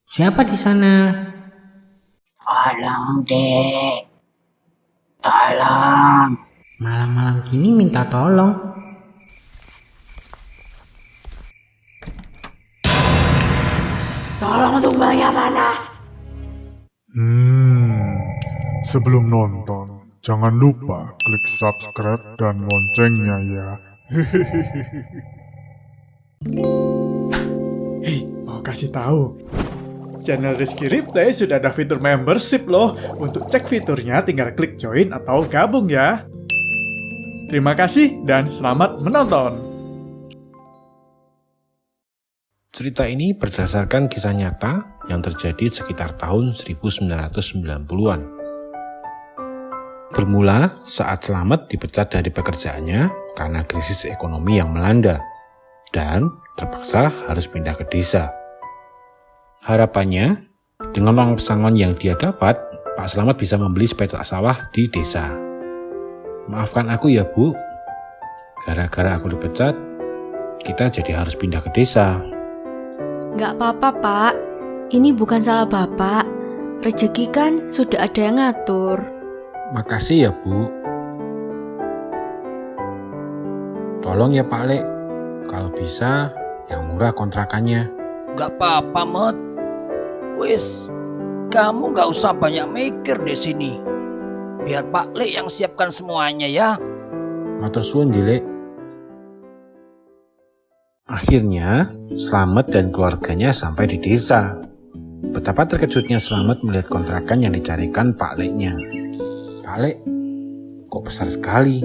Siapa di sana? Tolong, Dek. Tolong. Malam-malam gini minta tolong. Tolong tumbangnya mana? Sebelum nonton, jangan lupa klik subscribe dan loncengnya ya. Hei, mau kasih tahu. Channel Rizky Replay sudah ada fitur membership loh. Untuk cek fiturnya tinggal klik join atau gabung ya. Terima kasih dan selamat menonton. Cerita ini berdasarkan kisah nyata yang terjadi sekitar tahun 1990-an. Bermula saat Slamet dipecat dari pekerjaannya karena krisis ekonomi yang melanda dan terpaksa harus pindah ke desa. Harapannya, dengan uang pesangon yang dia dapat, Pak Slamet bisa membeli sepetak sawah di desa. Maafkan aku ya Bu, gara-gara aku dipecat, kita jadi harus pindah ke desa. Nggak apa-apa, Pak. Ini bukan salah Bapak. Rezeki kan sudah ada yang ngatur. Makasih ya Bu. Tolong ya Pak Lek, kalau bisa yang murah kontrakannya. Gak apa-apa, Met. Wis, kamu gak usah banyak mikir di sini. Biar Pak Lek yang siapkan semuanya ya. Matur suwun Lek. Akhirnya, Slamet dan keluarganya sampai di desa. Betapa terkejutnya Slamet melihat kontrakan yang dicarikan Pak Leknya. Pak Lek, kok besar sekali?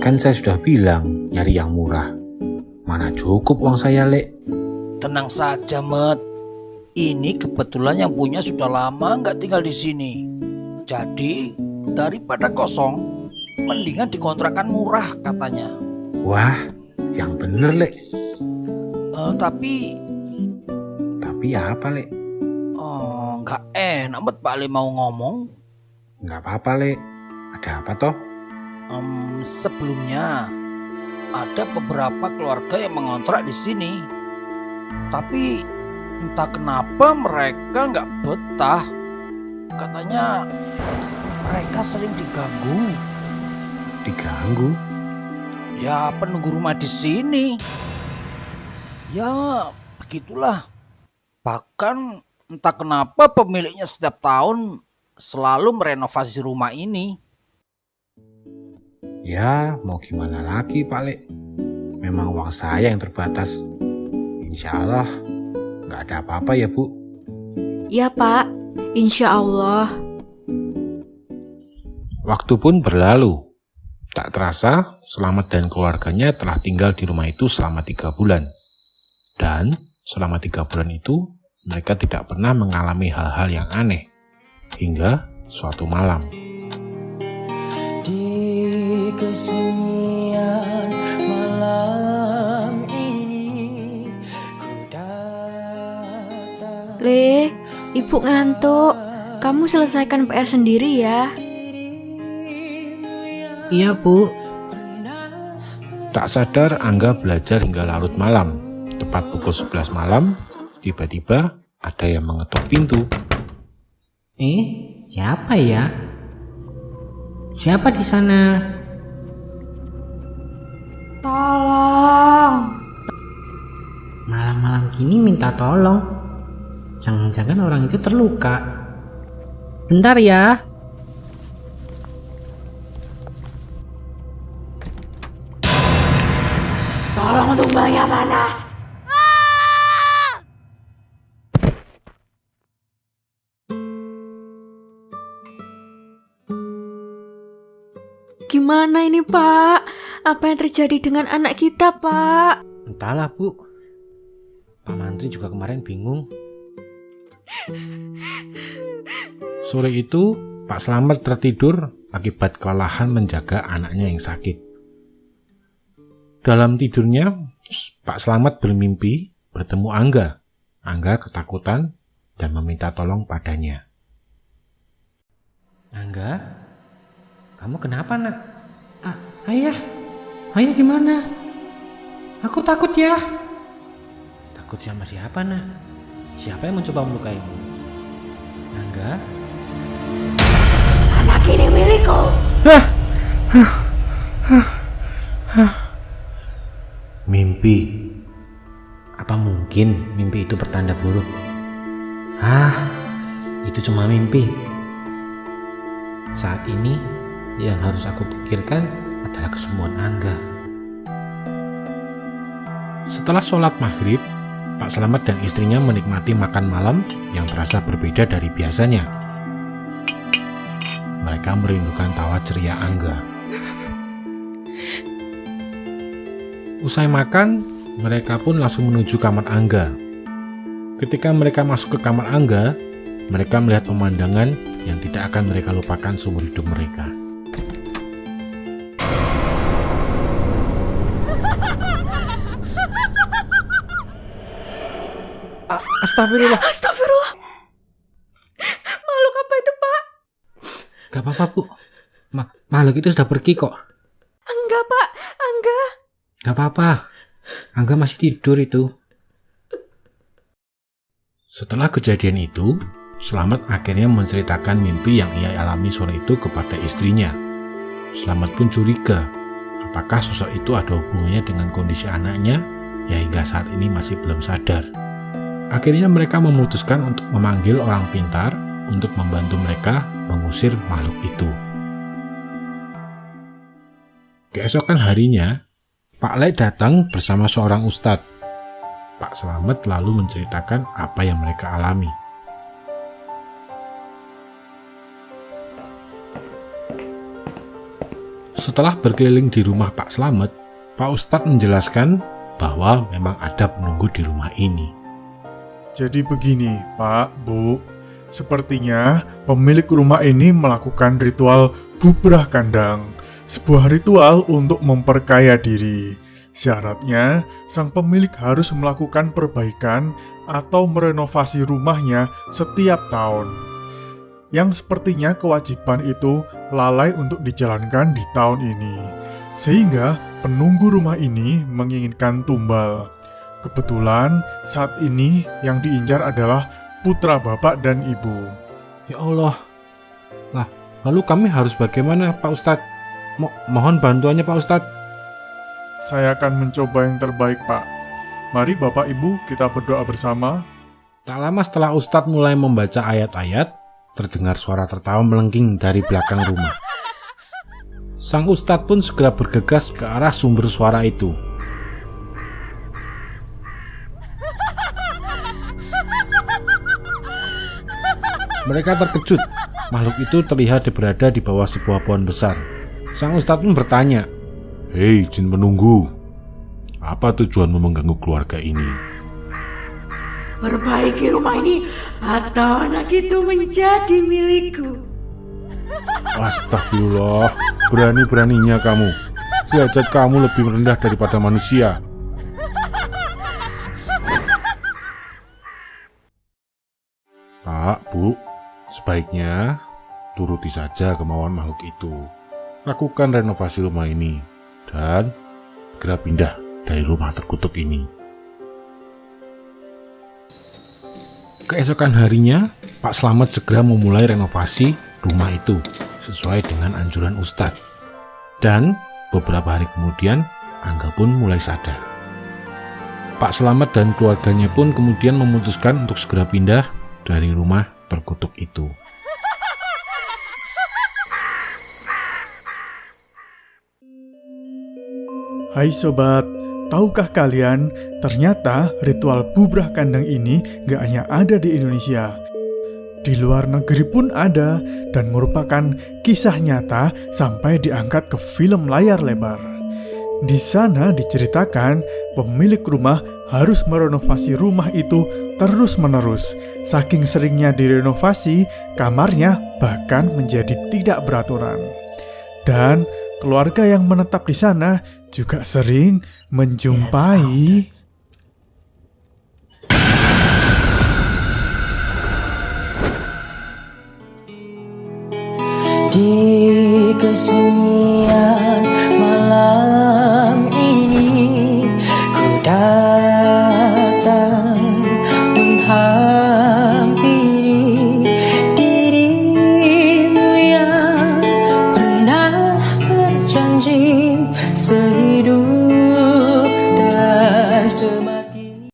Kan saya sudah bilang nyari yang murah. Mana cukup uang saya, Lek? Tenang saja, Met. Ini kebetulan yang punya sudah lama gak tinggal di sini. Jadi, daripada kosong, mendingan dikontrakan murah katanya. Wah, yang bener, Lek. Tapi apa, Lek? gak enak, Met, Pak Lek mau ngomong. Nggak apa-apa, Lek. Ada apa toh? Sebelumnya ada beberapa keluarga yang mengontrak di sini, tapi entah kenapa mereka nggak betah. Katanya mereka sering diganggu. Diganggu? Ya penunggu rumah di sini. Ya begitulah. Bahkan entah kenapa pemiliknya setiap tahun selalu merenovasi rumah ini. Ya, mau gimana lagi, Pak Lek? Memang uang saya yang terbatas. Insya Allah, nggak ada apa-apa ya, Bu? Ya, Pak. Insya Allah. Waktu pun berlalu. Tak terasa, Slamet dan keluarganya telah tinggal di rumah itu selama 3 bulan. Dan selama 3 bulan itu, mereka tidak pernah mengalami hal-hal yang aneh. Hingga suatu malam. Di kesunyian malam ini ku datang. Le, Ibu ngantuk. Kamu selesaikan PR sendiri ya. Iya, Bu. Tak sadar Angga belajar hingga larut malam. Tepat pukul 11 malam, tiba-tiba ada yang mengetuk pintu. Siapa ya? Siapa di sana? Tolong. Malam-malam gini minta tolong. Jangan-jangan orang itu terluka. Bentar ya. Tolong tumbangnya mana? Gimana ini, Pak? Apa yang terjadi dengan anak kita, Pak? Entahlah, Bu. Pak Mantri juga kemarin bingung. Sore itu, Pak Slamet tertidur akibat kelelahan menjaga anaknya yang sakit. Dalam tidurnya, Pak Slamet bermimpi bertemu Angga. Angga ketakutan dan meminta tolong padanya. Angga, kamu kenapa, Nak? Ayah di mana? Aku takut ya. Takut sama siapa, Nak? Siapa yang mencoba melukaimu? Angga? Anak ini milikku. Mimpi. Apa mungkin mimpi itu pertanda buruk? Itu cuma mimpi. Saat ini yang harus aku pikirkan adalah kesembuhan Angga. Setelah sholat maghrib, Pak Slamet dan istrinya menikmati makan malam yang terasa berbeda dari biasanya. Mereka merindukan tawa ceria Angga. Usai makan, mereka pun langsung menuju kamar Angga. Ketika mereka masuk ke kamar Angga, mereka melihat pemandangan yang tidak akan mereka lupakan seumur hidup mereka. Astagfirullah. Astagfirullah. Makhluk apa itu, Pak? Gak apa-apa, Bu. Makhluk itu sudah pergi kok. Enggak, Pak. Angga. Gak apa-apa. Angga masih tidur itu. Setelah kejadian itu, Slamet akhirnya menceritakan mimpi yang ia alami sore itu kepada istrinya. Slamet pun curiga, apakah sosok itu ada hubungannya dengan kondisi anaknya yang hingga saat ini masih belum sadar. Akhirnya mereka memutuskan untuk memanggil orang pintar untuk membantu mereka mengusir makhluk itu. Keesokan harinya, Pak Le datang bersama seorang ustadz. Pak Slamet lalu menceritakan apa yang mereka alami. Setelah berkeliling di rumah Pak Slamet, Pak Ustadz menjelaskan bahwa memang ada penunggu di rumah ini. Jadi begini, Pak, Bu. Sepertinya pemilik rumah ini melakukan ritual bubrah kandang. Sebuah ritual untuk memperkaya diri. Syaratnya, sang pemilik harus melakukan perbaikan atau merenovasi rumahnya setiap tahun. Yang sepertinya kewajiban itu lalai untuk dijalankan di tahun ini. Sehingga penunggu rumah ini menginginkan tumbal. Kebetulan saat ini yang diincar adalah putra bapak dan ibu. Ya Allah. Lah, lalu kami harus bagaimana, Pak Ustadz? Mohon bantuannya, Pak Ustadz. Saya akan mencoba yang terbaik, Pak. Mari Bapak Ibu kita berdoa bersama. Tak lama setelah Ustadz mulai membaca ayat-ayat, terdengar suara tertawa melengking dari belakang rumah. Sang Ustadz pun segera bergegas ke arah sumber suara itu. Mereka terkejut. Makhluk itu terlihat berada di bawah sebuah pohon besar. Sang Ustadz pun bertanya, "Hei jin penunggu, apa tujuanmu mengganggu keluarga ini?" Perbaiki rumah ini atau anak itu menjadi milikku. Astagfirullah, berani-beraninya kamu. Derajat kamu lebih rendah daripada manusia. Pak, Bu, sebaiknya turuti saja kemauan makhluk itu. Lakukan renovasi rumah ini dan segera pindah dari rumah terkutuk ini. Keesokan harinya, Pak Slamet segera memulai renovasi rumah itu sesuai dengan anjuran Ustadz. Dan beberapa hari kemudian, Angga pun mulai sadar. Pak Slamet dan keluarganya pun kemudian memutuskan untuk segera pindah dari rumah terkutuk itu. Hai sobat, tahukah kalian ternyata ritual bubrah kandang ini gak hanya ada di Indonesia. Di luar negeri pun ada dan merupakan kisah nyata sampai diangkat ke film layar lebar. Di sana diceritakan pemilik rumah harus merenovasi rumah itu terus-menerus. Saking seringnya direnovasi, kamarnya bahkan menjadi tidak beraturan. Dan keluarga yang menetap di sana juga sering menjumpai Di kesunyian